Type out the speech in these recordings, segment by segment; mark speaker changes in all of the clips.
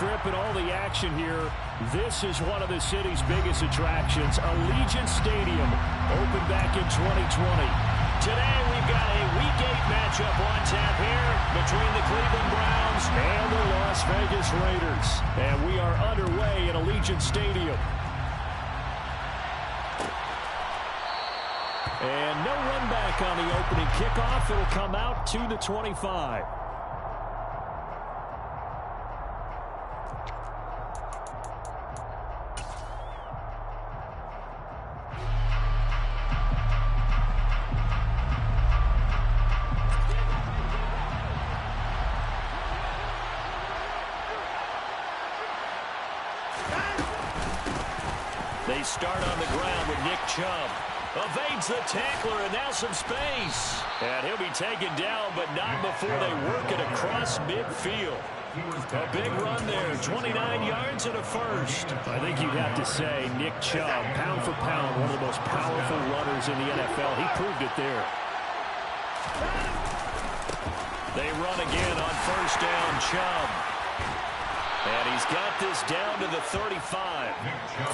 Speaker 1: Strip and all the action here. This is one of the city's biggest attractions, Allegiant Stadium, opened back in 2020.
Speaker 2: Today we've got a Week 8 matchup on tap here between the Cleveland Browns
Speaker 1: and the Las Vegas Raiders. And we are underway at Allegiant Stadium. And no run back on the opening kickoff. It'll come out to the 25.
Speaker 2: They start on the ground with Nick Chubb. Evades the tackler, and now some space. And he'll be taken down, but not before they work it across midfield. A big run there, 29 yards and a first.
Speaker 1: I think you'd have to say Nick Chubb, pound for pound, one of the most powerful runners in the NFL. He proved it there.
Speaker 2: They run again on first down, Chubb. And he's got this down to the 35.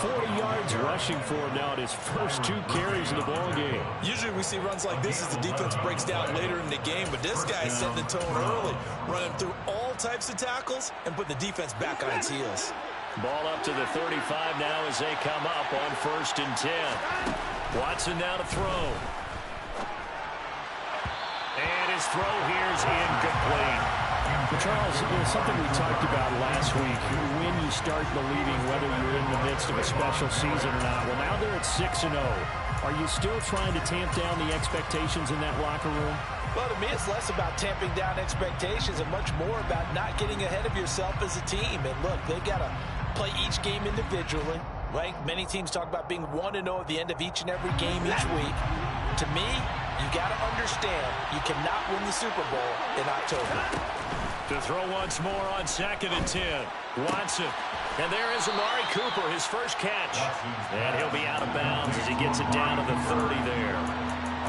Speaker 1: 40 yards rushing for him now at his first 2 carries in the ballgame.
Speaker 3: Usually we see runs like this as the defense breaks down later in the game, but this guy set the tone early, running through all types of tackles and put the defense back on its heels.
Speaker 2: Ball up to the 35 now as they come up on first and 10. Watson now to throw. And his throw here is incomplete.
Speaker 1: Charles, something we talked about last week, when you start believing whether you're in the midst of a special season or not. Well, now they're at 6-0. Are you still trying to tamp down the expectations in that locker room?
Speaker 3: Well, to me, it's less about tamping down expectations and much more about not getting ahead of yourself as a team. And look, they got to play each game individually, right? Many teams talk about being 1-0 at the end of each and every game each week. To me, you got to understand you cannot win the Super Bowl in October.
Speaker 2: To throw once more on 2nd and 10. Watson. And there is Amari Cooper, his first catch. And he'll be out of bounds as he gets it down to the 30 there.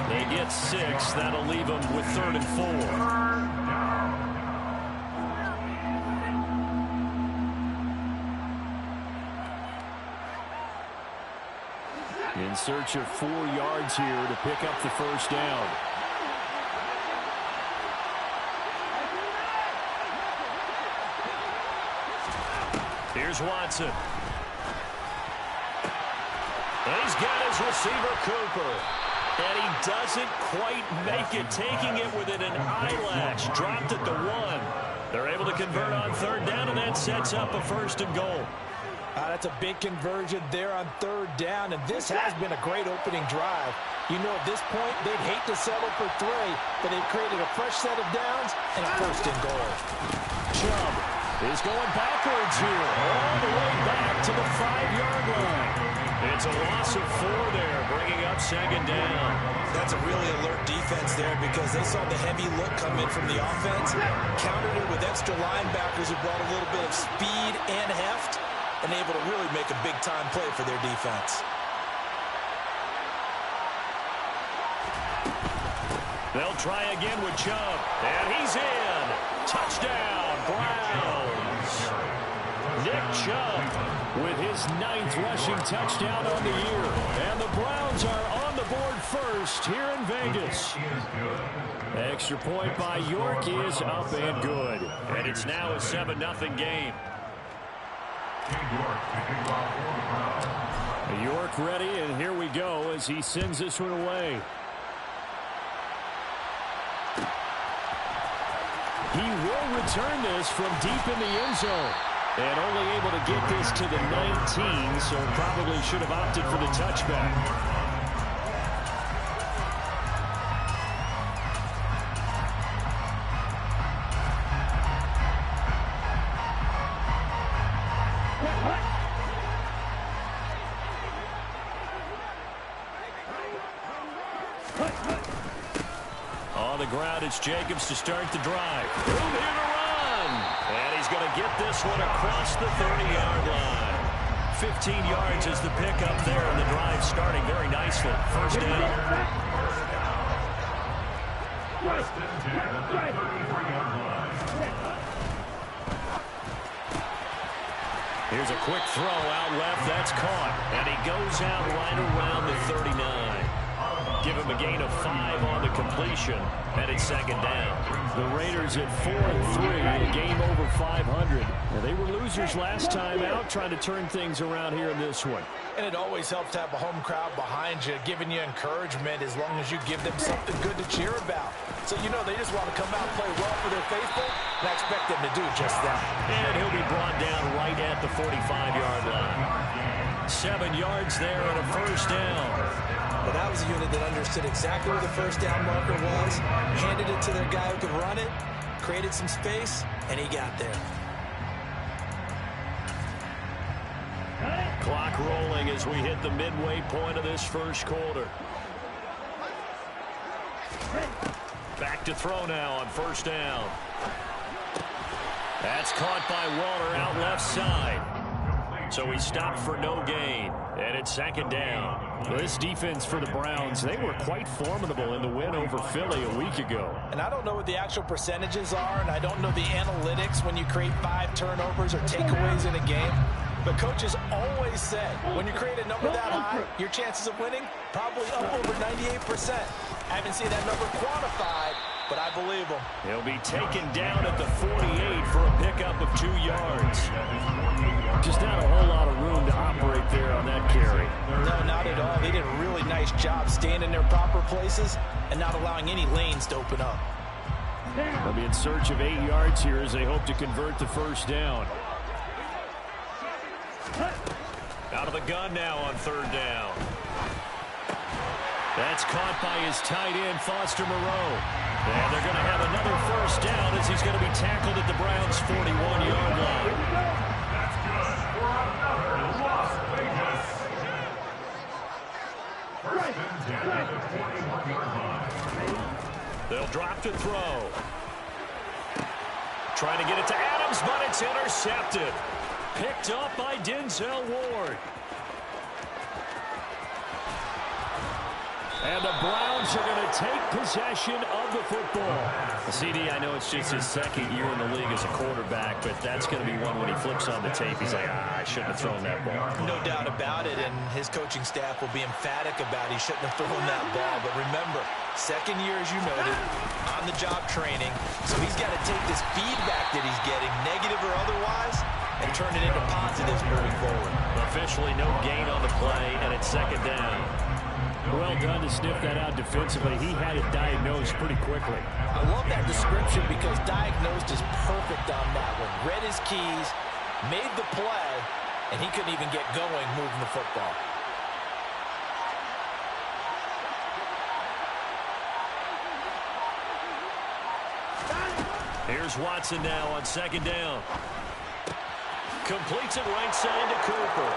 Speaker 2: They get 6. That'll leave them with 3rd and 4.
Speaker 1: In search of 4 yards here to pick up the first down.
Speaker 2: Here's Watson. And he's got his receiver, Cooper. And he doesn't quite make it, taking it within an eyelash. Dropped at the 1. They're able to convert on 3rd down, and that sets up a 1st and goal.
Speaker 3: That's a big conversion there on 3rd down, and this has been a great opening drive. You know, at this point, they'd hate to settle for 3, but they've created a fresh set of downs and a 1st and goal.
Speaker 1: Chubb is going backwards here, all the way back to the 5-yard line.
Speaker 2: It's a loss of 4 there, bringing up 2nd down.
Speaker 3: That's a really alert defense there because they saw the heavy look come in from the offense, countered it with extra linebackers who brought a little bit of speed and heft, and able to really make a big-time play for their defense.
Speaker 2: They'll try again with Chubb, and he's in. Touchdown, Browns. Nick Chubb
Speaker 1: with his 9th rushing touchdown on the year. And the Browns are on the board first here in Vegas. Extra point by York is up and good.
Speaker 2: And it's now a 7-0 game.
Speaker 1: York ready, and here we go as he sends this one away. He will return this from deep in the end zone. And only able to get this to the 19, so probably should have opted for the touchback. On the ground, it's Jacobs to start the drive. Room here to run. And he's going to get this one across the 30-yard line. 15 yards is the pickup there, and the drive starting very nicely. First down. Here's a quick throw out left. That's caught. And he goes out right around the 39. Give him a gain of 5 on the completion. And it's second down.
Speaker 2: The Raiders at 4-3, a game over 500. Now, they were losers last time out, trying to turn things around here in this one.
Speaker 3: And it always helps to have a home crowd behind you, giving you encouragement as long as you give them something good to cheer about. So you know they just want to come out and play well for their faithful, and I expect them to do just that.
Speaker 1: And he'll be brought down right at the 45-yard line. 7 yards there and a first down.
Speaker 3: Well, that was a unit that understood exactly where the first down marker was, handed it to their guy who could run it, created some space, and he got there.
Speaker 1: Clock rolling as we hit the midway point of this first quarter. Back to throw now on first down. That's caught by Waller out left side. So he stopped for no gain. And it's second down.
Speaker 2: This defense for the Browns, they were quite formidable in the win over Philly a week ago.
Speaker 3: And I don't know what the actual percentages are, and I don't know the analytics when you create 5 turnovers or takeaways in a game. But coaches always said, when you create a number that high, your chances of winning probably up over 98%. I haven't seen that number quantified, but I believe them.
Speaker 1: He'll be taken down at the 48 for a pickup of 2 yards.
Speaker 2: Just not a whole lot of room to operate there on that carry.
Speaker 3: No, not at all. They did a really nice job staying in their proper places and not allowing any lanes to open up.
Speaker 2: They'll be in search of 8 yards here as they hope to convert the first down.
Speaker 1: Out of the gun now on third down. That's caught by his tight end, Foster Moreau. And they're going to have another first down as he's going to be tackled at the Browns' 41-yard line. They'll drop to throw. Trying to get it to Adams, but it's intercepted. Picked up by Denzel Ward.
Speaker 2: And the Browns are going to take possession of the football.
Speaker 1: CD, I know it's just his second year in the league as a quarterback, but that's going to be one when he flips on the tape. He's like, I shouldn't have thrown that ball.
Speaker 3: No doubt about it, and his coaching staff will be emphatic about he shouldn't have thrown that ball. But remember, second year, as you noted, on-the-job training. So he's got to take this feedback that he's getting, negative or otherwise, and turn it into positives moving forward.
Speaker 1: Officially no gain on the play, and it's second down.
Speaker 2: Well done to sniff that out defensively. He had it diagnosed pretty quickly.
Speaker 3: I love that description because diagnosed is perfect on that one. Read his keys, made the play, and he couldn't even get going moving the football.
Speaker 1: Here's Watson now on second down. Completes it right side to Cooper.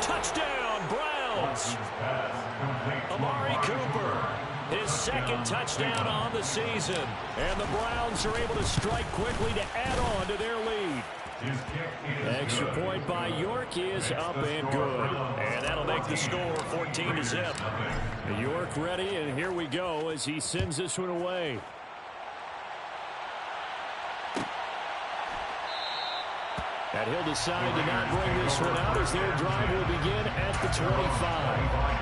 Speaker 1: Touchdown, Browns. Amari Cooper, his second touchdown on the season. And the Browns are able to strike quickly to add on to their lead.
Speaker 2: Extra point by York is up and good.
Speaker 1: And that'll make the score 14-0.
Speaker 2: York ready, and here we go as he sends this one away. And he'll decide to not bring this one out as their drive will begin at the 25.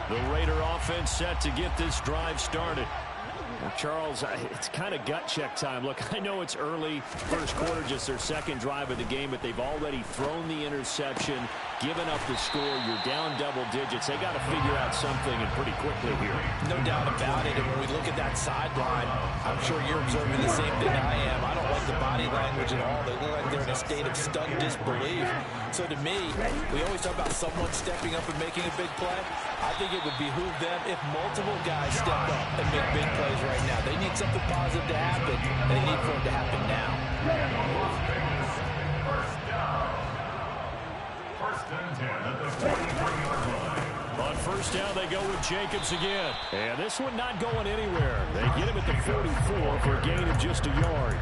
Speaker 1: The Raider offense set to get this drive started.
Speaker 2: Well, Charles, it's kind of gut check time. Look, I know it's early, first quarter, just their second drive of the game, but they've already thrown the interception, given up the score. You're down double digits. They got to figure out something, and pretty quickly here.
Speaker 3: No doubt about it. And when we look at that sideline, I'm sure you're observing the same thing I am. I don't like the body language at all. They look like they're in a state of stunned disbelief. So to me, we always talk about someone stepping up and making a big play. I think it would behoove them if multiple guys step up and make big plays right now. They need something positive to happen, and they need for it to happen now.
Speaker 4: First and 10 at the 43-yard line.
Speaker 1: On first down, they go with Jacobs again.
Speaker 2: And this one not going anywhere. They get him at the 44 for a gain of just a yard.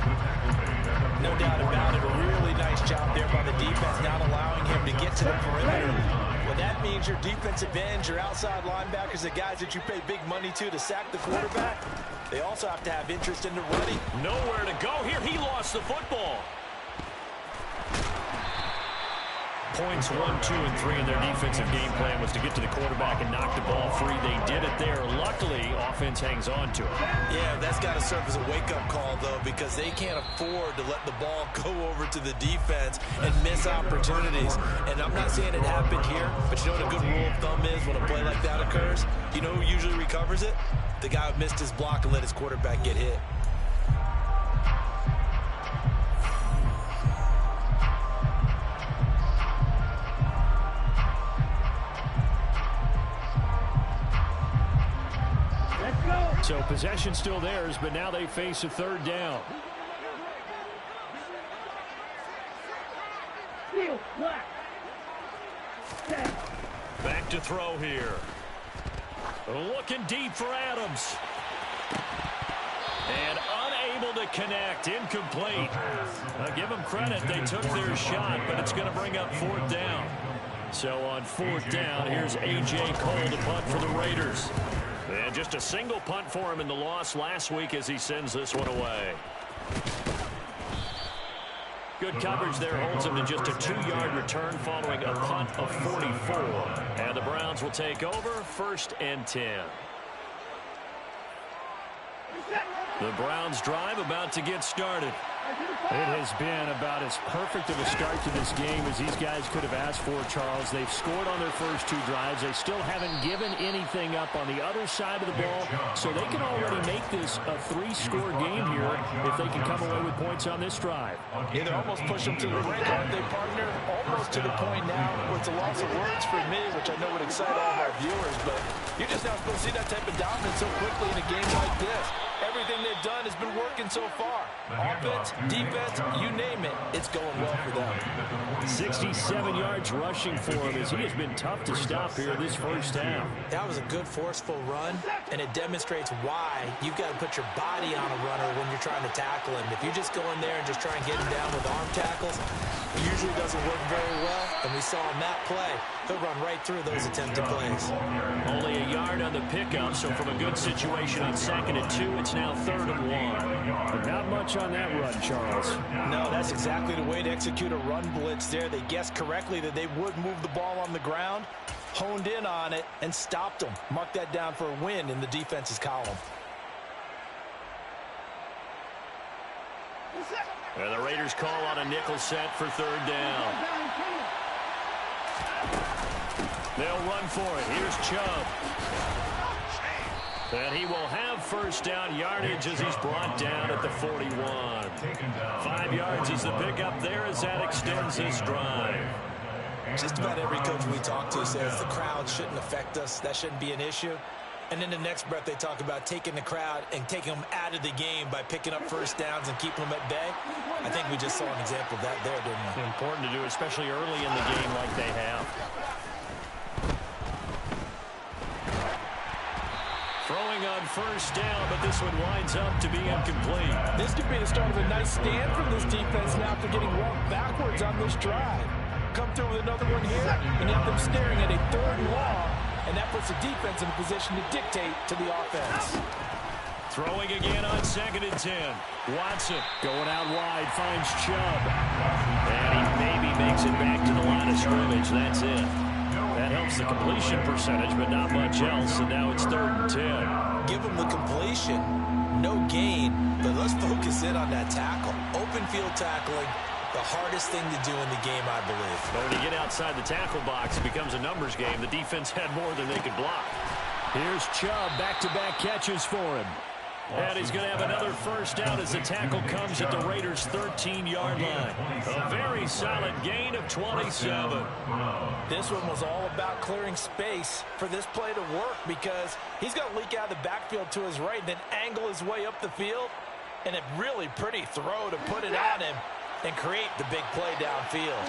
Speaker 3: No doubt about it. A really nice job there by the defense, not allowing him to get to the perimeter And that means your defensive ends, your outside linebackers, the guys that you pay big money to sack the quarterback, they also have to have interest in the running.
Speaker 2: Nowhere to go here. He lost the football. Points 1, 2, and 3 in their defensive game plan was to get to the quarterback and knock the ball free. They did it there. Luckily, offense hangs on to it.
Speaker 3: Yeah, that's got to serve as a wake-up call, though, because they can't afford to let the ball go over to the defense and miss opportunities. And I'm not saying it happened here, but you know what a good rule of thumb is when a play like that occurs? You know who usually recovers it? The guy who missed his block and let his quarterback get hit.
Speaker 2: So possession still theirs, but now they face a third down. Back to throw here. Looking deep for Adams. And unable to connect. Incomplete. I'll give them credit. They took their shot, but it's going to bring up fourth down. So on fourth down, here's A.J. Cole to punt for the Raiders. And just a single punt for him in the loss last week as he sends this one away. Good coverage there holds him to just a 2-yard return following a punt of 44. And the Browns will take over, 1st and 10. The Browns drive about to get started. It has been about as perfect of a start to this game as these guys could have asked for, Charles. They've scored on their first 2 drives. They still haven't given anything up on the other side of the ball, so they can already make this a 3-score game here if they can come away with points on this drive.
Speaker 3: Yeah, they're almost pushing them to the brink, aren't they, partner? Almost to the point now where it's a loss of words for me, which I know would excite all of our viewers, but you're just not supposed to see that type of dominance so quickly in a game like this. Everything they've done has been working so far. Offense, defense, you name it, it's going well for them.
Speaker 2: 67 yards rushing for him as he has been tough to stop here this first half.
Speaker 3: That was a good, forceful run, and it demonstrates why you've got to put your body on a runner when you're trying to tackle him. If you just go in there and just try and get him down with arm tackles, it usually doesn't work very well, and we saw on that play, he'll run right through those attempted plays.
Speaker 2: Only a yard on the pickup, so from a good situation on 2nd and 2, it's now 3rd and 1. But not much on that run, Charles.
Speaker 3: No, that's exactly the way to execute a run blitz there. They guessed correctly that they would move the ball on the ground, honed in on it, and stopped them. Mark that down for a win in the defense's column.
Speaker 2: And the Raiders call on a nickel set for 3rd down. They'll run for it. Here's Chubb. And he will have first down yardage as he's brought down at the 41. 5 yards is the pickup there as that extends this drive.
Speaker 3: Just about every coach we talk to says the crowd shouldn't affect us. That shouldn't be an issue. And in the next breath, they talk about taking the crowd and taking them out of the game by picking up first downs and keeping them at bay. I think we just saw an example of that there, didn't we?
Speaker 2: Important to do, especially early in the game like they have. Throwing on first down, but this one winds up to be incomplete.
Speaker 3: This could be the start of a nice stand from this defense now after getting walked backwards on this drive. Come through with another one here, and you have them staring at a 3rd and long, and that puts the defense in a position to dictate to the offense.
Speaker 2: Throwing again on 2nd and 10. Watson going out wide, finds Chubb. And he maybe makes it back to the line of scrimmage. That's it. That helps the completion percentage, but not much else. And now it's 3rd and 10.
Speaker 3: Give them the completion, no gain, but let's focus in on that tackle. Open field tackling, the hardest thing to do in the game, I believe.
Speaker 2: But when you get outside the tackle box, it becomes a numbers game. The defense had more than they could block. Here's Chubb, back-to-back catches for him. And he's going to have another first down as the tackle comes at the Raiders' 13-yard line. A very solid gain of 27.
Speaker 3: This one was all about clearing space for this play to work because he's going to leak out of the backfield to his right and then angle his way up the field. And a really pretty throw to put it on him and create the big play downfield.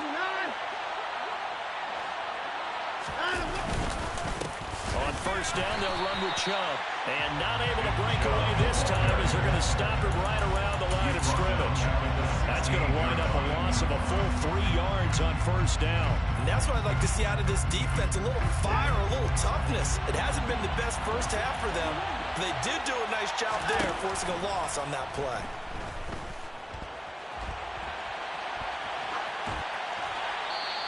Speaker 2: On first down, they'll run with Chubb. And not able to break away this time as they're going to stop him right around the line of scrimmage. That's
Speaker 1: That's going to wind up a loss of a full 3 yards on first down.
Speaker 3: And that's what I'd like to see out of this defense, a little fire, a little toughness. It hasn't been the best first half for them. They did do a nice job there, forcing a loss on that play.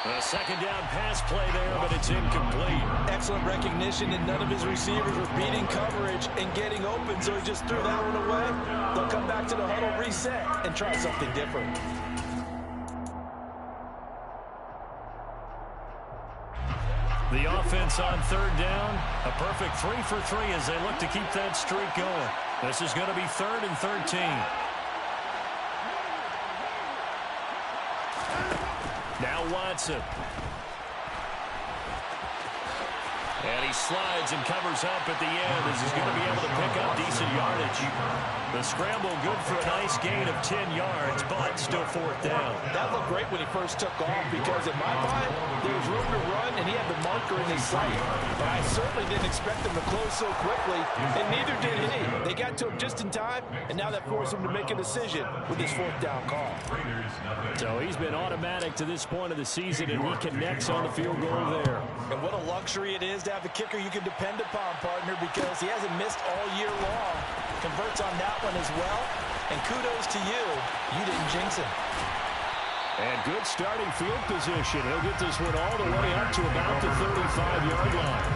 Speaker 1: A second down pass play there, but it's incomplete.
Speaker 3: Excellent recognition, and none of his receivers were beating coverage and getting open, so he just threw that one away. They'll come back to the huddle, reset, and try something different.
Speaker 1: The offense on third down, a perfect 3 for 3 as they look to keep that streak going. This is going to be 3rd and 13. Now Watson. And he slides and covers up at the end as he's going to be able to pick up decent yardage. The scramble good for a nice gain of 10 yards, but still 4th down.
Speaker 3: That looked great when he first took off because in my mind, there was room to run and he had the marker in his sight. But I certainly didn't expect him to close so quickly, and neither did he. They got to him just in time, and now that forced him to make a decision with his 4th down call.
Speaker 1: So he's been automatic to this point of the season, and he connects on the field goal there.
Speaker 3: And what a luxury it is to have a kicker you can depend upon, partner, because he hasn't missed all year long. Converts on that one as well. And kudos to you. You didn't jinx him.
Speaker 1: And good starting field position. He'll get this one all the way up to about the 35-yard line.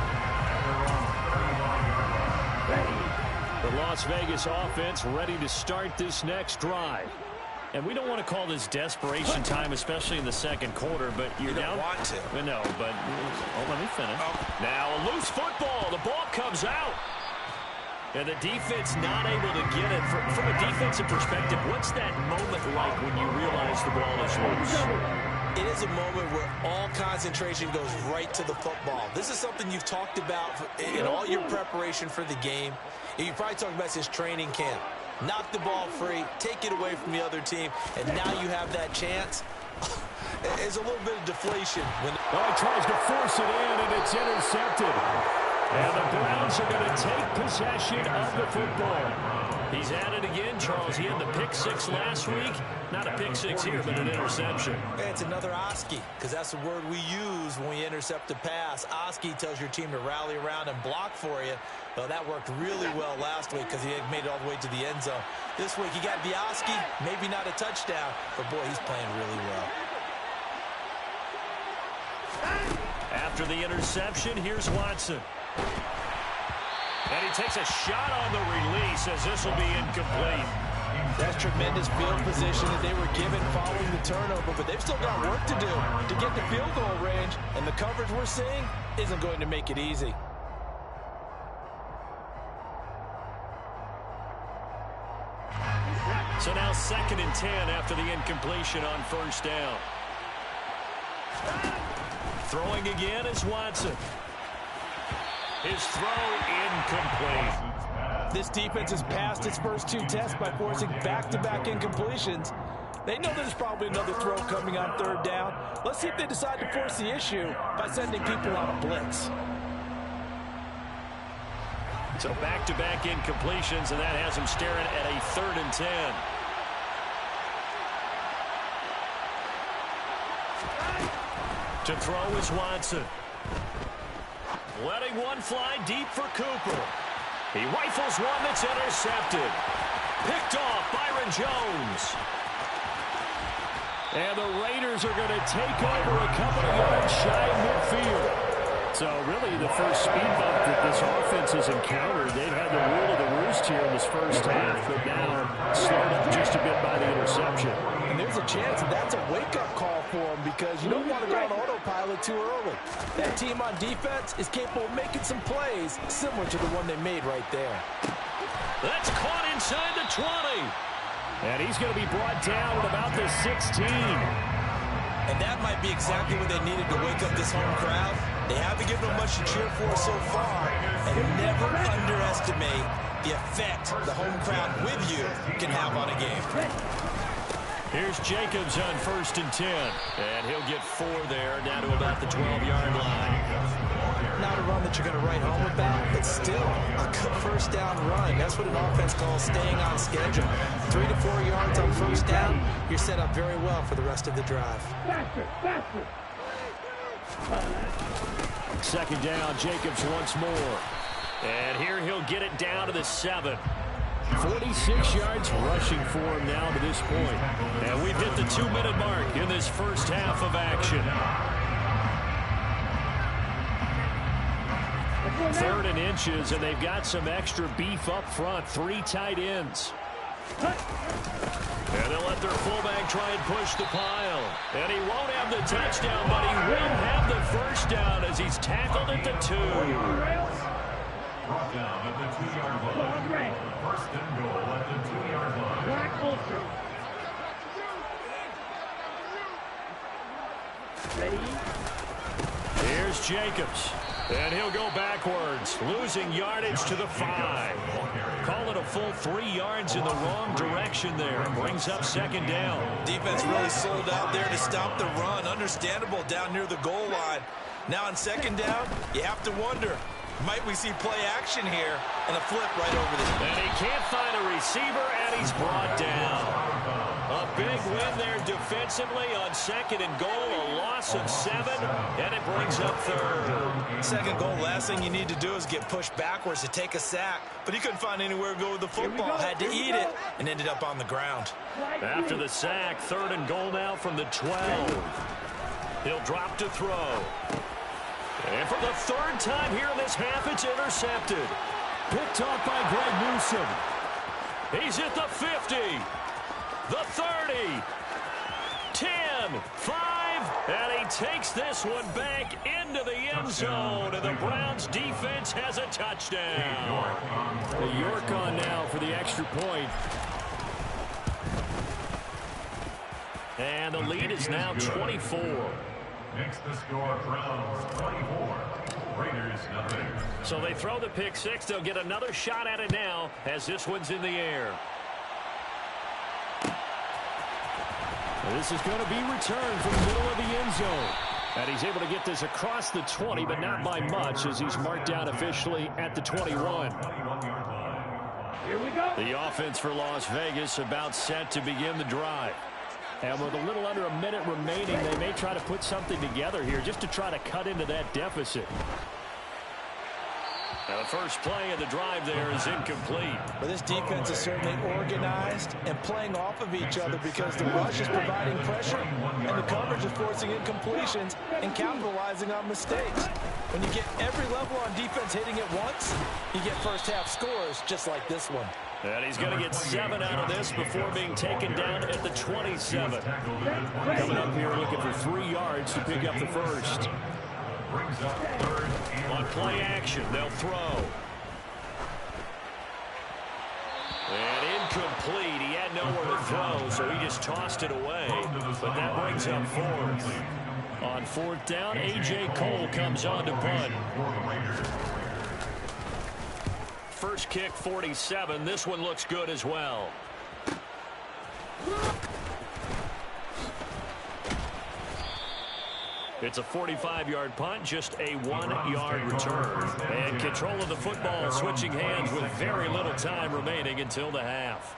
Speaker 1: The Las Vegas offense ready to start this next drive. And we don't want to call this desperation time, especially in the second quarter, but you're down.
Speaker 3: You don't want to.
Speaker 1: No, but let me finish. Now a loose football. The ball comes out. And the defense not able to get it. From a defensive perspective, what's that moment like when you realize the ball is loose?
Speaker 3: It is a moment where all concentration goes right to the football. This is something you've talked about in all your preparation for the game. And you probably talked about this training camp. Knock the ball free, take it away from the other team, and now you have that chance. There's a little bit of deflation. When
Speaker 1: he tries to force it in, and it's intercepted. And the Browns are going to take possession of the football. He's at it again, Charles. He had the pick 6 last week. Not a pick 6 here, but an interception.
Speaker 3: It's another Oski, because that's the word we use when we intercept a pass. Oski tells your team to rally around and block for you. Well, that worked really well last week because he had made it all the way to the end zone. This week, he got the Oski, maybe not a touchdown, but boy, he's playing really well.
Speaker 1: After the interception, here's Watson. And he takes a shot on the release as this will be incomplete.
Speaker 3: That's tremendous field position that they were given following the turnover, but they've still got work to do to get the field goal range, and the coverage we're seeing isn't going to make it easy.
Speaker 1: So now 2nd and 10 after the incompletion on first down. Throwing again is Watson. His throw incomplete.
Speaker 3: This defense has passed its first 2 tests by forcing back-to-back incompletions. They know there's probably another throw coming on 3rd down. Let's see if they decide to force the issue by sending people on a blitz.
Speaker 1: So back-to-back incompletions, and that has him staring at a 3rd and 10. To throw is Watson. Letting one fly deep for Cooper. He rifles one that's intercepted. Picked off Byron Jones. And the Raiders are going to take over a couple of yards shy of midfield. So really the first speed bump that this offense has encountered, they've had the rule of the roost here in this first half, but now slowed up just a bit by the interception.
Speaker 3: And there's a chance that that's a wake-up call for them because you don't want to go on autopilot too early. That team on defense is capable of making some plays similar to the one they made right there.
Speaker 1: That's caught inside the 20. And he's going to be brought down at about the 16.
Speaker 3: And that might be exactly what they needed to wake up this home crowd. They haven't given them much to cheer for so far. And never underestimate the effect the home crowd with you can have on a game.
Speaker 1: Here's Jacobs on 1st and 10. And he'll get 4 there, down to about the 12-yard line.
Speaker 3: not a run that you're going to write home about, but still a good first down run. That's what an offense calls staying on schedule. 3 to 4 yards on first down, you're set up very well for the rest of the drive.
Speaker 1: Second down, Jacobs once more. And here he'll get it down to the 7. 46 yards rushing for him now to this point. And we've hit the 2-minute mark in this first half of action. 3rd and inches, and they've got some extra beef up front. 3 tight ends. And they'll let their fullback try and push the pile. And he won't have the touchdown, but he will have the first down as he's tackled at the 2.
Speaker 4: Brought down at the 2-yard line. First and goal at the 2-yard line.
Speaker 1: Here's Jacobs. And he'll go backwards, losing yardage to the 5. Call it a full 3 yards in the wrong direction there. Brings up second down.
Speaker 3: Defense really sold out there to stop the run. Understandable down near the goal line. Now on second down, you have to wonder, might we see play action here? And a flip right over the...
Speaker 1: And he can't find a receiver, and he's brought down. A big win there defensively on second and goal. A loss of 7, and it brings up 3rd.
Speaker 3: Second goal, last thing you need to do is get pushed backwards to take a sack. But he couldn't find anywhere to go with the football. Had to eat it, and ended up on the ground.
Speaker 1: After the sack, 3rd and goal now from the 12. He'll drop to throw. And for the 3rd time here in this half, it's intercepted. Picked off by Greg Newsom. He's at the 50, the 30, 10, 5, and he takes this one back into the end zone, and the Browns defense has a touchdown. The York on now for the extra point. And the lead is now 24.
Speaker 4: Makes the score Browns 24. Raiders nothing.
Speaker 1: So they throw the pick 6. They'll get another shot at it now as this one's in the air. This is going to be returned from the middle of the end zone. And he's able to get this across the 20, but not by much as he's marked down officially at the 21.
Speaker 2: Here we go.
Speaker 1: The offense for Las Vegas about set to begin the drive. And with a little under a minute remaining, they may try to put something together here just to try to cut into that deficit. Now the first play of the drive there is incomplete.
Speaker 3: But this defense is certainly organized and playing off of each other because the rush is providing pressure and the coverage is forcing incompletions and capitalizing on mistakes. When you get every level on defense hitting it once, you get first half scores just like this one.
Speaker 1: And he's going to get 7 out of this before being taken down at the 27. Coming up here looking for 3 yards to pick up the first. On play action, they'll throw. And incomplete. He had nowhere to throw, so he just tossed it away. But that brings up 4th. On 4th down, A.J. Cole comes on to punt. First kick, 47. This one looks good as well. It's a 45-yard punt, just a 1-yard return. And control of the football switching hands with very little time remaining until the half.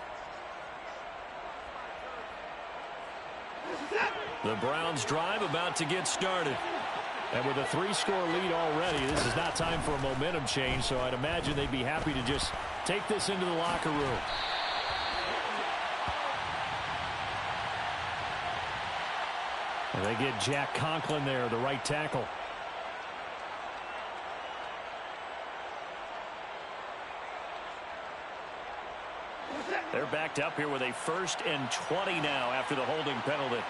Speaker 1: The Browns drive about to get started. And with a 3-score lead already, this is not time for a momentum change, so I'd imagine they'd be happy to just take this into the locker room. And they get Jack Conklin there, the right tackle. They're backed up here with a 1st and 20 now after the holding penalty.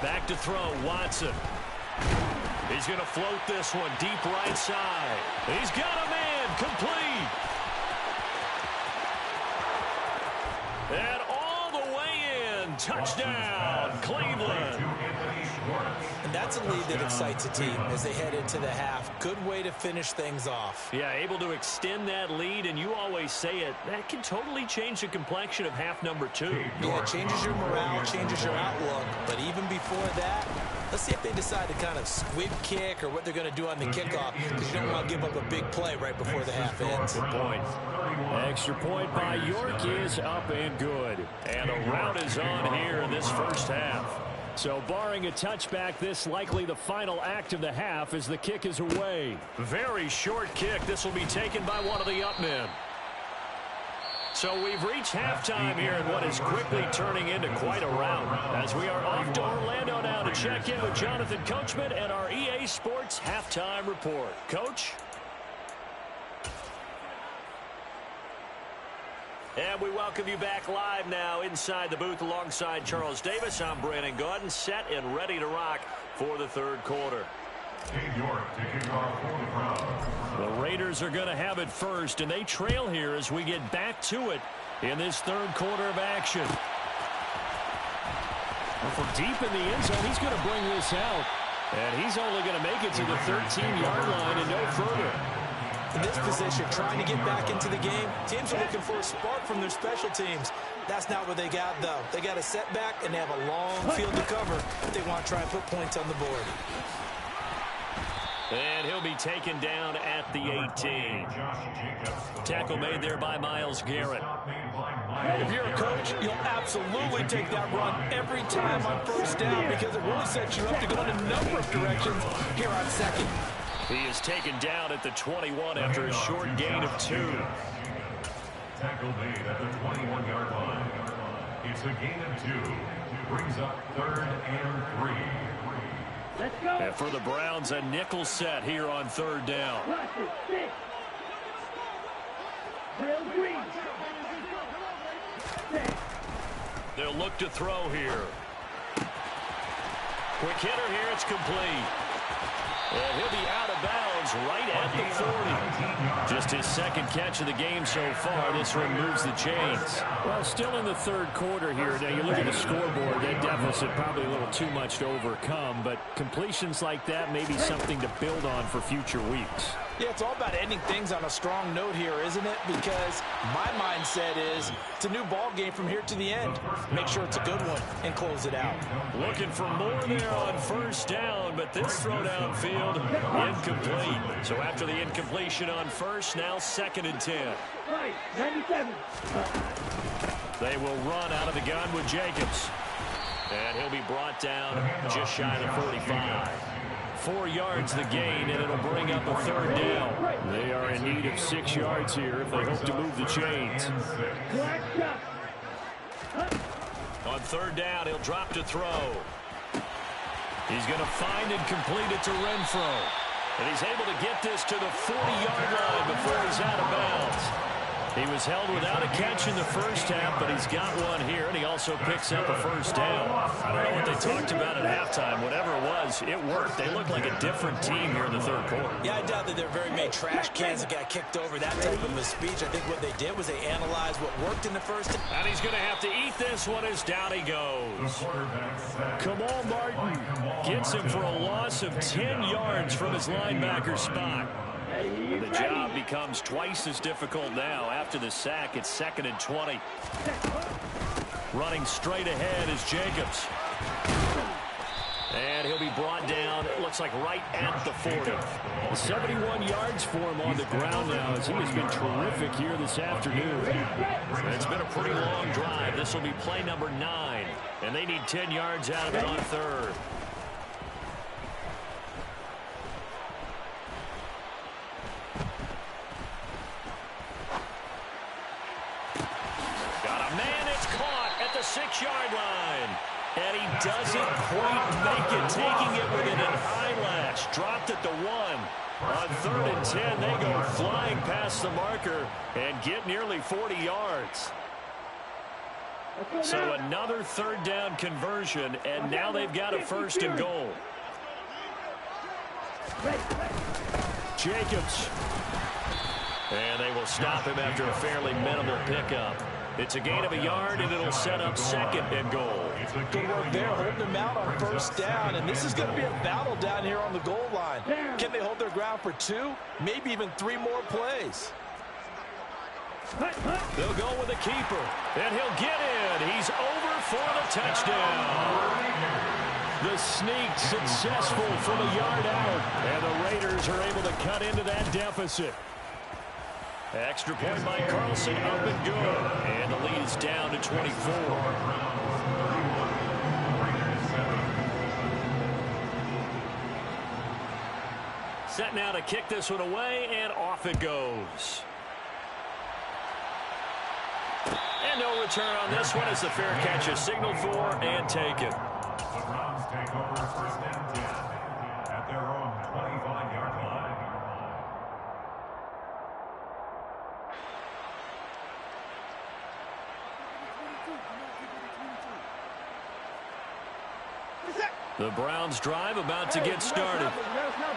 Speaker 1: Back to throw, Watson. He's going to float this one deep right side. He's got a man, complete. And all the way in And touchdown, Cleveland.
Speaker 3: And that's a lead that excites a team as they head into the half. Good way to finish things off.
Speaker 1: Yeah, able to extend that lead, and you always say it, that can totally change the complexion of half number 2.
Speaker 3: Yeah, it changes your morale, changes your outlook. But even before that, let's see if they decide to kind of squib kick or what they're going to do on the kickoff, because you don't want to give up a big play right before the half ends.
Speaker 1: Good point. Extra point by York is up and good. And a rout is on here in this first half. So barring a touchback, this likely the final act of the half as the kick is away. Very short kick. This will be taken by one of the up men. So we've reached halftime here in what is quickly turning into quite a rout, as we are off to Orlando now to check in with Jonathan Coachman and our EA Sports Halftime Report. Coach? And we welcome you back live now inside the booth alongside Charles Davis. I'm Brandon Gaudin, set and ready to rock for the third quarter. The Raiders are going to have it first, and they trail here as we get back to it in this third quarter of action. Well, from deep in the end zone, he's going to bring this out. And he's only going to make it to the 13-yard line and no further.
Speaker 3: In this position, trying to get back into the game, teams are looking for a spark from their special teams. That's not what they got, though. They got a setback, and they have a long field to cover if they want to try and put points on the board.
Speaker 1: And he'll be taken down at the 18. Tackle made there by Myles Garrett.
Speaker 3: If you're a coach, you'll absolutely take that run every time on first down because it really sets you up to go in a number of directions here on second.
Speaker 1: He is taken down at the 21 after a short gain of 2.
Speaker 4: Tackle made at the 21-yard line. It's a gain of 2. Brings up 3rd and 3.
Speaker 1: Let's go. And for the Browns, a nickel set here on 3rd down. They'll look to throw here. Quick hitter here, it's complete. And he'll be out of bounds right at the 40. Just his second catch of the game so far. This one moves the chains. Well, still in the third quarter here. Now, you look at the scoreboard, that deficit probably a little too much to overcome, but completions like that may be something to build on for future weeks.
Speaker 3: Yeah, it's all about ending things on a strong note here, isn't it? Because my mindset is it's a new ball game from here to the end. Make sure it's a good one and close it out.
Speaker 1: Looking for more there on first down, but this throw downfield incomplete. So after the incompletion on first, now 2nd and 10. They will run out of the gun with Jacobs. And he'll be brought down just shy of the 45. 4 yards the gain, and it'll bring up a 3rd down. They are in need of 6 yards here if they hope to move the chains. On 3rd down, he'll drop to throw. He's going to find and complete it to Renfro. And he's able to get this to the 40-yard line before he's out of bounds. He was held without a catch in the first half, but he's got one here, and he also picks up a 1st down. I don't know what they talked about at halftime. Whatever it was, it worked. They look like a different team here in the 3rd quarter.
Speaker 3: Yeah, I doubt that there are very many trash cans that got kicked over, that type of a speech. I think what they did was they analyzed what worked in the first.
Speaker 1: And he's going to have to eat this one as down he goes. Kamal Martin gets him for a loss of 10 yards from his linebacker spot. And the job becomes twice as difficult now. After the sack, it's 2nd and 20. Running straight ahead is Jacobs. And he'll be brought down, it looks like right at the 40. 71 yards for him on the ground now as he has been terrific here this afternoon. It's been a pretty long drive. This will be play number 9. And they need 10 yards out of it on 3rd. The 6-yard line. And he doesn't quite make it, taking it within an eyelash. Dropped at the 1. On 3rd and 10, they go flying past the marker and get nearly 40 yards. So another 3rd down conversion, and now they've got a 1st and goal. Jacobs. And they will stop him after a fairly minimal pickup. It's a gain of a yard, and it'll set up 2nd and goal.
Speaker 3: Good work there, holding them out on 1st down, and this is going to be a battle down here on the goal line. Can they hold their ground for 2, maybe even 3 more plays?
Speaker 1: They'll go with the keeper, and he'll get in. He's over for the touchdown. The sneak successful from a yard out, and the Raiders are able to cut into that deficit. Extra point by Carlson, up and good. And the lead is down to 24. Set now to kick this one away, and off it goes. And no return on this one as the fair catch is signaled for and taken.
Speaker 4: The Browns take over 1st and 10 at their own 25-yard line.
Speaker 1: The Browns drive about to get started.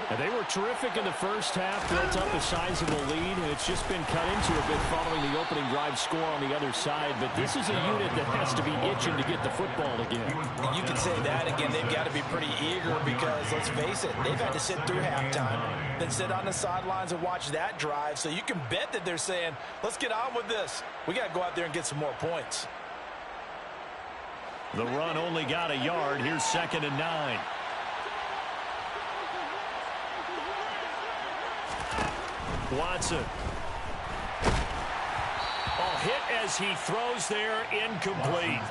Speaker 2: And they were terrific in the first half, built up a sizable lead, and it's just been cut into a bit following the opening drive score on the other side. But this is a unit that has to be itching to get the football again.
Speaker 3: And you can say that again. They've got to be pretty eager because, let's face it, they've had to sit through halftime, then sit on the sidelines and watch that drive. So you can bet that they're saying, let's get on with this. We got to go out there and get some more points.
Speaker 1: The run only got a yard. Here's 2nd and 9. Watson. Oh, hit as he throws there, incomplete.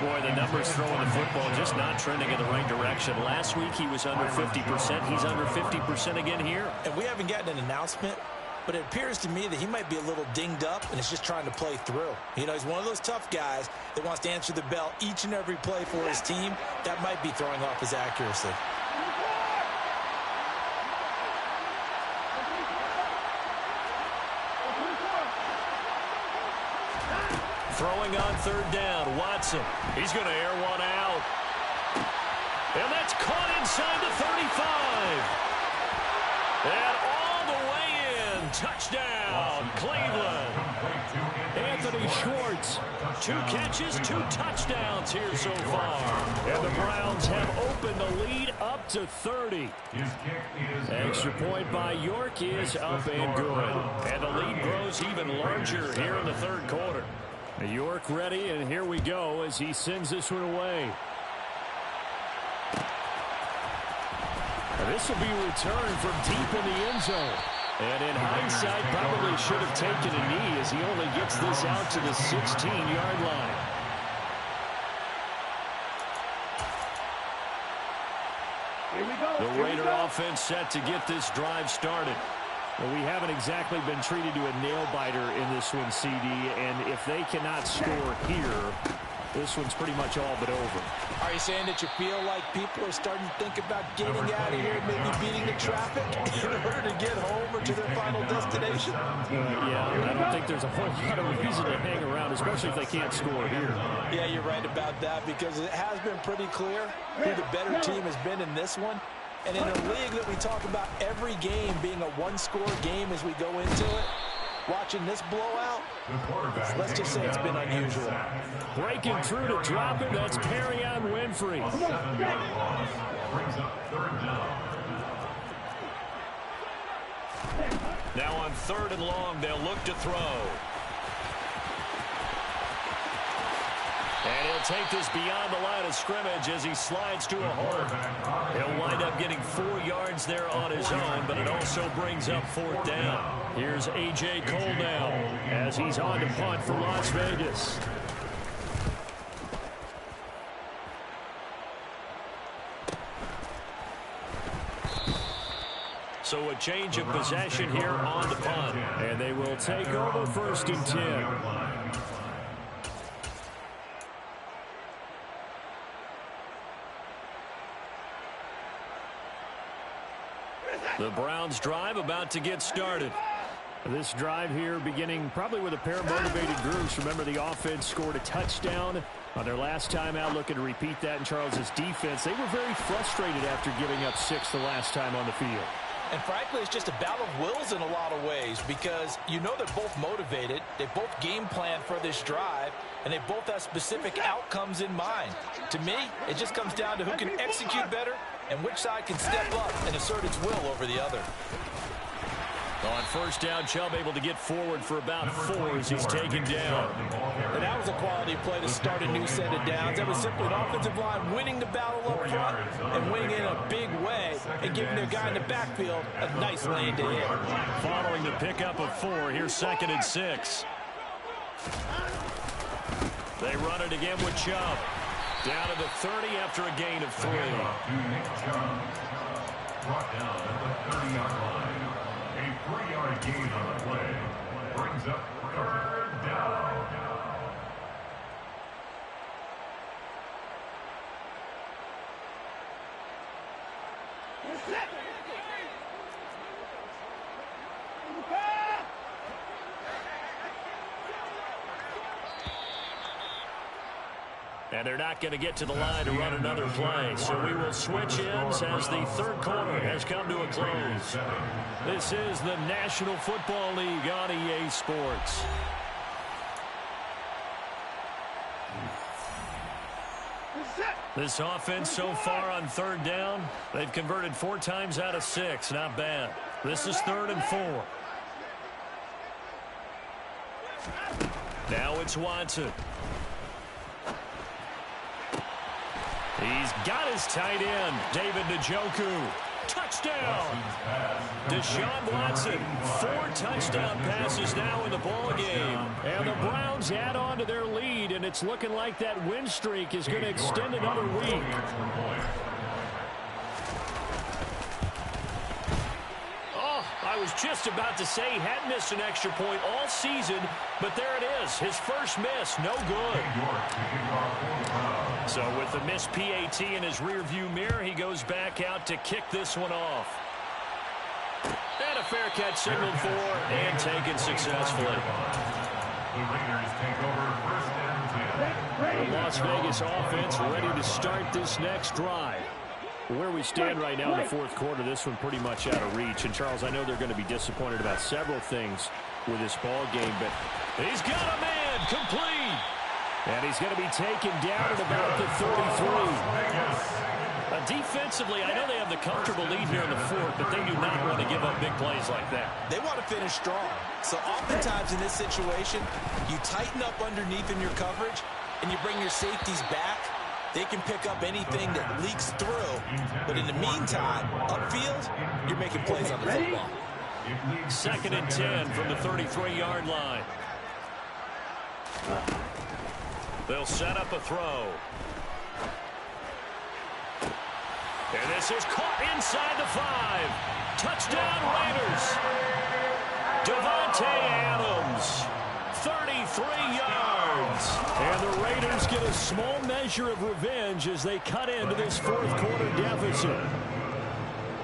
Speaker 1: Boy, the numbers throwing the football just not trending in the right direction. Last week he was under 50%. He's under 50% again here.
Speaker 3: And we haven't gotten an announcement, but it appears to me that he might be a little dinged up and is just trying to play through. You know, he's one of those tough guys that wants to answer the bell each and every play for his team. That might be throwing off his accuracy.
Speaker 1: Throwing on 3rd down, Watson. He's going to air one out. And that's caught inside the 35. And all the way in. Touchdown, Cleveland. Anthony Schwartz. 2 catches, 2 touchdowns here so far. And the Browns have opened the lead up to 30. Extra point by York is up and good. And the lead grows even larger here in the 3rd quarter. York ready, and here we go as he sends this one away. This will be returned from deep in the end zone. And in hindsight, probably should have taken a knee as he only gets this out to the 16-yard line. The Raider offense set to get this drive started.
Speaker 2: Well, we haven't exactly been treated to a nail-biter in this one, CD, and if they cannot score here, this one's pretty much all but over.
Speaker 3: Are you saying that you feel like people are starting to think about getting out of here, maybe beating the traffic in order to get home or to their final destination?
Speaker 2: Yeah, I don't think there's a whole lot of reason to hang around, especially if they can't score here.
Speaker 3: Yeah, you're right about that because it has been pretty clear who the better team has been in this one. And in a league that we talk about every game being a one-score game as we go into it, watching this blowout, let's just say it's been unusual.
Speaker 2: Breaking through to drop it, that's Perrion Winfrey.
Speaker 1: Now on 3rd and long, they'll look to throw. And he'll take this beyond the line of scrimmage as he slides to a hole. He'll wind up getting 4 yards there on his own, but it also brings up 4th down. Here's A.J. Cole now as he's on to punt for Las Vegas. So a change of possession here on the punt. And they will take over 1st and 10. The Browns drive about to get started.
Speaker 2: This drive here beginning probably with a pair of motivated groups. Remember, the offense scored a touchdown on their last time out, looking to repeat that in Charles's defense. They were very frustrated after giving up 6 the last time on the field.
Speaker 3: And frankly, it's just a battle of wills in a lot of ways because you know they're both motivated, they both game plan for this drive, and they both have specific outcomes in mind. To me, it just comes down to who can execute better and which side can step up and assert its will over the other.
Speaker 1: On first down, Chubb able to get forward for about 4 as he's taken down.
Speaker 3: And that was a quality play to start a new set of downs. That was simply an offensive line winning the battle up front and winning in a big way and giving their guy in the backfield a nice lane to hit.
Speaker 1: Following the pickup of 4, here's 2nd and 6. They run it again with Chubb. Down to the 30 after a gain of 3.
Speaker 4: Brought down at the 30-yard line. A 3-yard gain on the play brings up 3rd down.
Speaker 1: And they're not going to get to the line to run another play. So we will switch ends as the third quarter has come to a close. This is the National Football League on EA Sports. This offense so far on 3rd down, they've converted 4 times out of 6. Not bad. This is 3rd and 4. Now it's Watson. He's got his tight end, David Njoku. Touchdown! Deshaun Watson, 4 touchdown passes now in the ballgame. And the Browns add on to their lead, and it's looking like that win streak is going to extend another week. I was just about to say he hadn't missed an extra point all season, but there it is. His first miss, no good. So with the missed PAT in his rearview mirror, he goes back out to kick this one off. And a fair catch signaled for and taken successfully.
Speaker 4: The Raiders take over 1st and 10.
Speaker 1: The Las Vegas offense ready to start this next drive. Where we stand right now in the 4th quarter, this one pretty much out of reach. And, Charles, I know they're going to be disappointed about several things with this ball game, but he's got a man complete. And he's going to be taken down at about the 33. Defensively, I know they have the comfortable lead here in the 4th, but they do not want to give up big plays like that.
Speaker 3: They want to finish strong. So oftentimes in this situation, you tighten up underneath in your coverage, and you bring your safeties back. They can pick up anything that leaks through. But in the meantime, upfield, you're making plays on the football.
Speaker 1: 2nd and 10 from the 33-yard line. They'll set up a throw. And this is caught inside the 5. Touchdown Raiders. Devontae Adams. 33 yards. And the Raiders get a small measure of revenge as they cut into this 4th quarter deficit.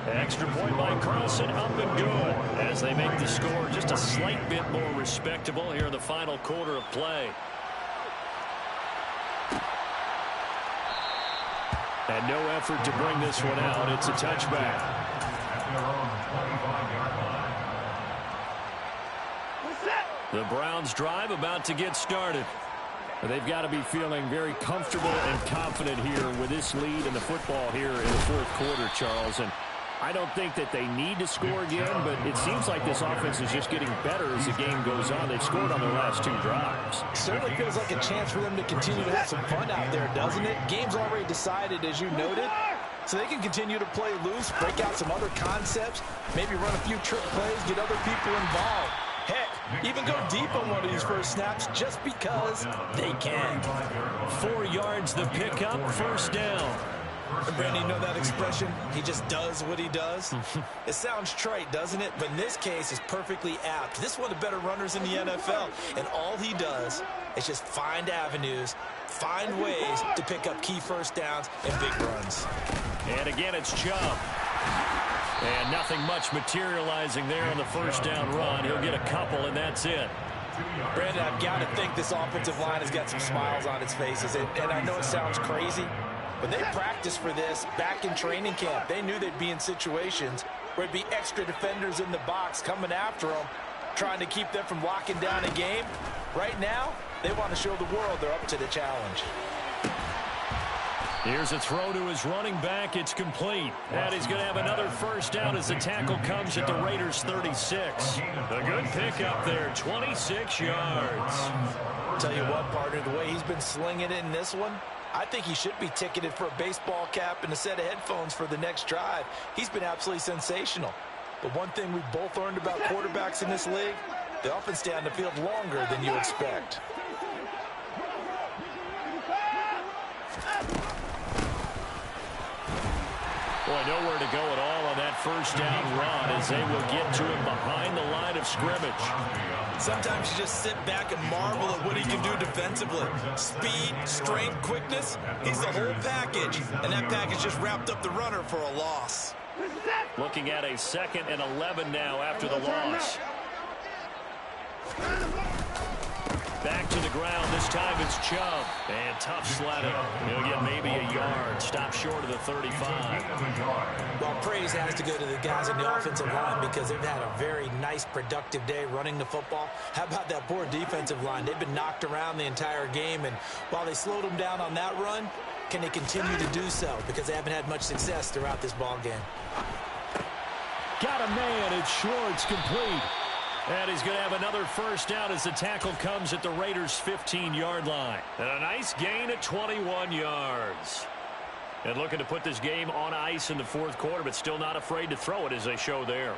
Speaker 1: Extra point by Carlson, up and good as they make the score just a slight bit more respectable here in the final quarter of play. And no effort to bring this one out. It's a touchback.
Speaker 4: At their own 25-yard line.
Speaker 1: The Browns drive about to get started. They've got to be feeling very comfortable and confident here with this lead in the football here in the 4th quarter, Charles. And I don't think that they need to score again, but it seems like this offense is just getting better as the game goes on. They've scored on their last 2 drives.
Speaker 3: Certainly feels like a chance for them to continue to have some fun out there, doesn't it? Game's already decided, as you noted. So they can continue to play loose, break out some other concepts, maybe run a few trick plays, get other people involved. Heck, even go deep on one of these first snaps just because they can.
Speaker 1: 4 yards the pickup, 1st down.
Speaker 3: And Brandon, you know that expression? He just does what he does. It sounds trite, doesn't it? But in this case, it's perfectly apt. This is one of the better runners in the NFL. And all he does is just find avenues, find ways to pick up key first downs and big runs.
Speaker 1: And again, it's Chubb. And nothing much materializing there on the 1st down run. He'll get a couple, and that's it.
Speaker 3: Brandon, I've got to think this offensive line has got some smiles on its faces. And I know it sounds crazy, but they practiced for this back in training camp. They knew they'd be in situations where there'd be extra defenders in the box coming after them, trying to keep them from locking down a game. Right now, they want to show the world they're up to the challenge.
Speaker 1: Here's a throw to his running back. It's complete. And he's going to have another first down as the tackle comes at the Raiders' 36. A good pickup there, 26 yards.
Speaker 3: Tell you what, partner, the way he's been slinging it in this one, I think he should be ticketed for a baseball cap and a set of headphones for the next drive. He's been absolutely sensational. But one thing we've both learned about quarterbacks in this league, they often stay on the field longer than you expect.
Speaker 1: Boy, nowhere to go at all on that first down run as they will get to him behind the line of scrimmage.
Speaker 3: Sometimes you just sit back and marvel at what he can do defensively. Speed, strength, quickness, he's the whole package. And that package just wrapped up the runner for a loss.
Speaker 1: Looking at a 2nd and 11 now after the loss. Back to the ground. This time it's Chubb. And tough sledding. He'll get maybe a yard. Stop short of the 35.
Speaker 3: Well, praise has to go to the guys in the offensive line because they've had a very nice, productive day running the football. How about that poor defensive line? They've been knocked around the entire game, and while they slowed them down on that run, can they continue to do so? Because they haven't had much success throughout this ball game.
Speaker 1: Got a man. It's Schwartz, complete. And he's going to have another first down as the tackle comes at the Raiders' 15-yard line. And a nice gain at 21 yards. And looking to put this game on ice in the 4th quarter, but still not afraid to throw it as they show there.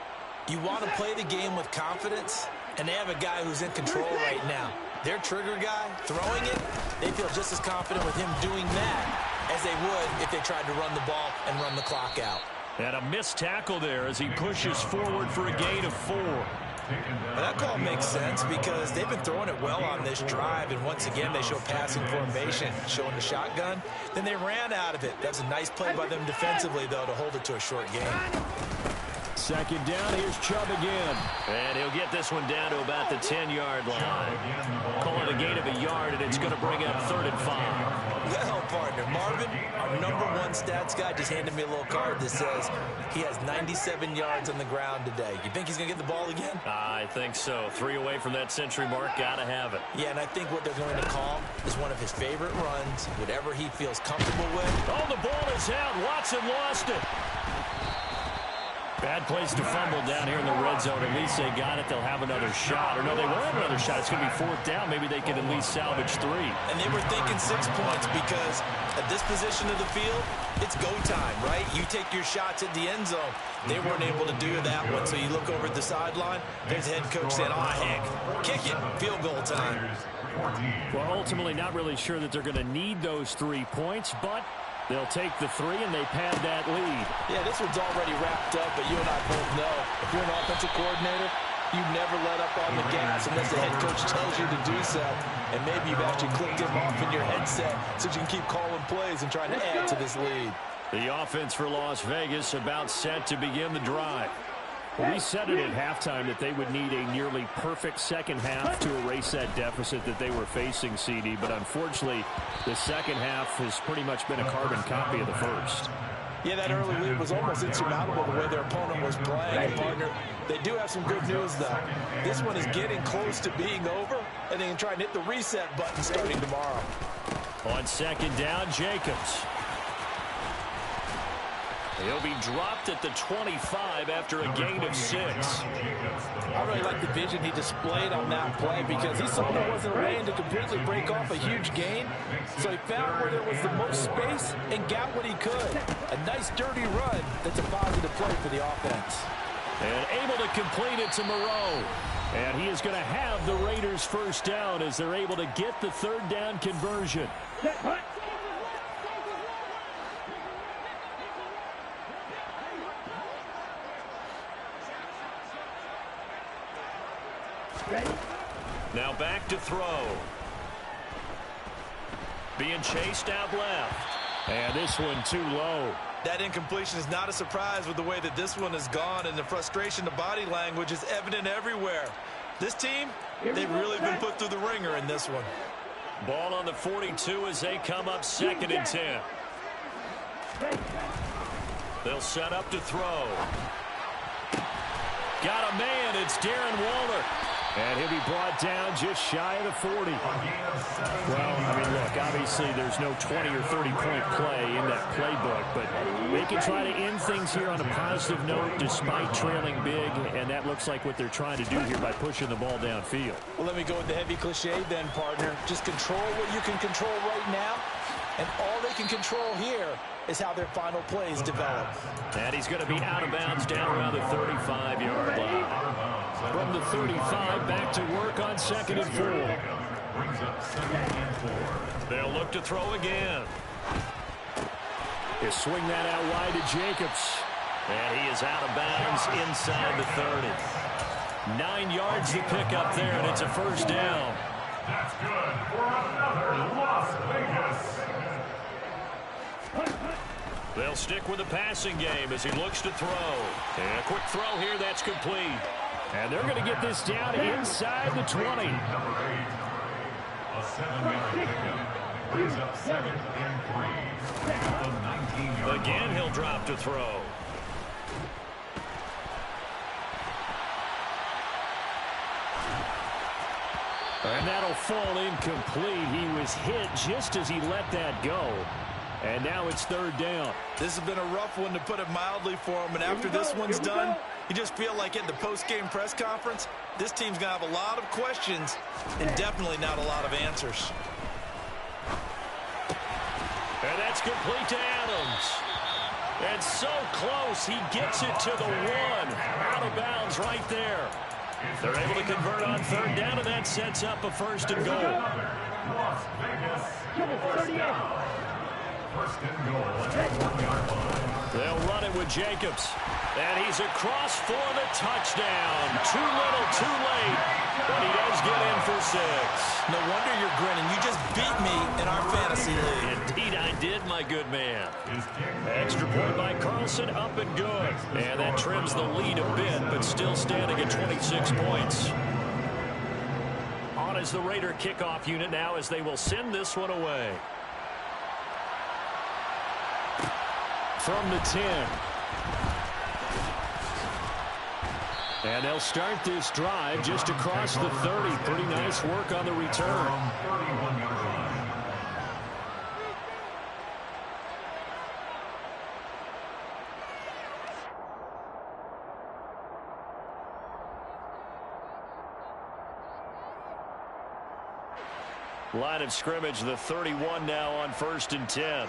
Speaker 3: You want to play the game with confidence, and they have a guy who's in control right now. Their trigger guy, throwing it, they feel just as confident with him doing that as they would if they tried to run the ball and run the clock out.
Speaker 1: And a missed tackle there as he pushes forward for a gain of 4.
Speaker 3: Well, that call makes sense because they've been throwing it well on this drive, and once again they show passing formation, showing the shotgun. Then they ran out of it. That's a nice play by them defensively, though, to hold it to a short game.
Speaker 1: 2nd down, here's Chubb again. And he'll get this one down to about the 10-yard line. Call it a gain of a yard, and it's going to bring up 3rd and 5.
Speaker 3: Well, partner, Marvin, our #1 stats guy, just handed me a little card that says he has 97 yards on the ground today. You think he's going to get the ball again?
Speaker 1: I think so. 3 away from that century mark. Got to have it.
Speaker 3: Yeah, and I think what they're going to call is one of his favorite runs, whatever he feels comfortable with.
Speaker 1: Oh, the ball is out. Watson lost it. Bad place to fumble down here in the red zone. At least they got it. They'll have another shot. Or no, they won't have another shot. It's going to be 4th down. Maybe they can at least salvage 3.
Speaker 3: And they were thinking 6 points because at this position of the field, it's go time, right? You take your shots at the end zone. They weren't able to do that one. So you look over at the sideline, there's the head coach saying, oh, heck, kick it, field goal time.
Speaker 1: Well, ultimately not really sure that they're going to need those 3 points, but they'll take the 3 and they pad that lead.
Speaker 3: Yeah, this one's already wrapped up, but you and I both know if you're an offensive coordinator, you never let up on the gas unless the head coach tells you to do so. And maybe you've actually clicked him off in your headset so you can keep calling plays and trying to add to this lead.
Speaker 1: The offense for Las Vegas about set to begin the drive. Well, we said it at halftime that they would need a nearly perfect second half to erase that deficit that they were facing, CD. But unfortunately, the second half has pretty much been a carbon copy of the first.
Speaker 3: Yeah, that early lead was almost insurmountable the way their opponent was playing. And partner, they do have some good news, though. This one is getting close to being over, and they can try and hit the reset button starting tomorrow.
Speaker 1: On 2nd down, Jacobs. He'll be dropped at the 25 after a gain of 6.
Speaker 3: I really like the vision he displayed on that play because he saw there wasn't a lane to completely break off a huge gain. So he found where there was the most space and got what he could. A nice dirty run that's a positive play for the offense.
Speaker 1: And able to complete it to Moreau. And he is going to have the Raiders' first down as they're able to get the 3rd down conversion. Now back to throw. Being chased out left. And this one too low.
Speaker 3: That incompletion is not a surprise with the way that this one has gone, and the frustration, the body language is evident everywhere. This team, they've really been put through the ringer in this one.
Speaker 1: Ball on the 42 as they come up 2nd and 10. They'll set up to throw. Got a man. It's Darren Waller. And he'll be brought down just shy of the 40. Well, I mean, look, obviously there's no 20 or 30-point play in that playbook, but they can try to end things here on a positive note despite trailing big, and that looks like what they're trying to do here by pushing the ball downfield.
Speaker 3: Well, let me go with the heavy cliche then, partner. Just control what you can control right now, and all they can control here is how their final plays develop.
Speaker 1: And he's going to be out of bounds down around the 35-yard line. From the 35, back to work on 2nd and 4. They'll look to throw again. He'll swing that out wide to Jacobs. And he is out of bounds inside the 30. 9 yards to pick up there, and it's a first down.
Speaker 4: That's good for another Las Vegas.
Speaker 1: They'll stick with the passing game as he looks to throw. And a quick throw here, that's complete. And they're going to get this down inside the 20.
Speaker 4: Number 8. A 7-yard pickup brings up 2nd and 3. The 19-yard
Speaker 1: Again, he'll drop to throw. And that'll fall incomplete. He was hit just as he let that go. And now it's 3rd down.
Speaker 3: This has been a rough one, to put it mildly, for him. And after this one's done, you just feel like at the post-game press conference, this team's going to have a lot of questions and definitely not a lot of answers.
Speaker 1: And that's complete to Adams. And so close, he gets it to the 1. Out of bounds right there. They're able to convert on 3rd down, and that sets up a 1st and goal.
Speaker 4: Las Vegas. 1st and goal at the 1-yard line.
Speaker 1: They'll run it with Jacobs. And he's across for the touchdown. Too little, too late. But he does get in for 6.
Speaker 3: No wonder you're grinning. You just beat me in our fantasy league.
Speaker 1: Indeed, I did, my good man. Extra point by Carlson, up and good. And that trims the lead a bit, but still standing at 26 points. On is the Raider kickoff unit now as they will send this one away. From the 10. And they'll start this drive just across the 30. Pretty nice work on the return.
Speaker 4: 31-yard line.
Speaker 1: Line of scrimmage, the 31 now on 1st and 10.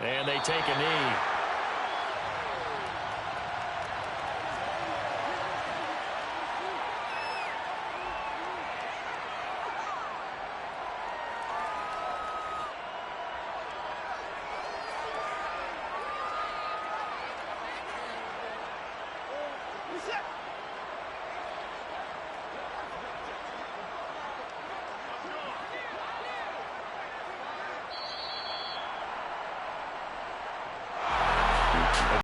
Speaker 1: And they take a knee.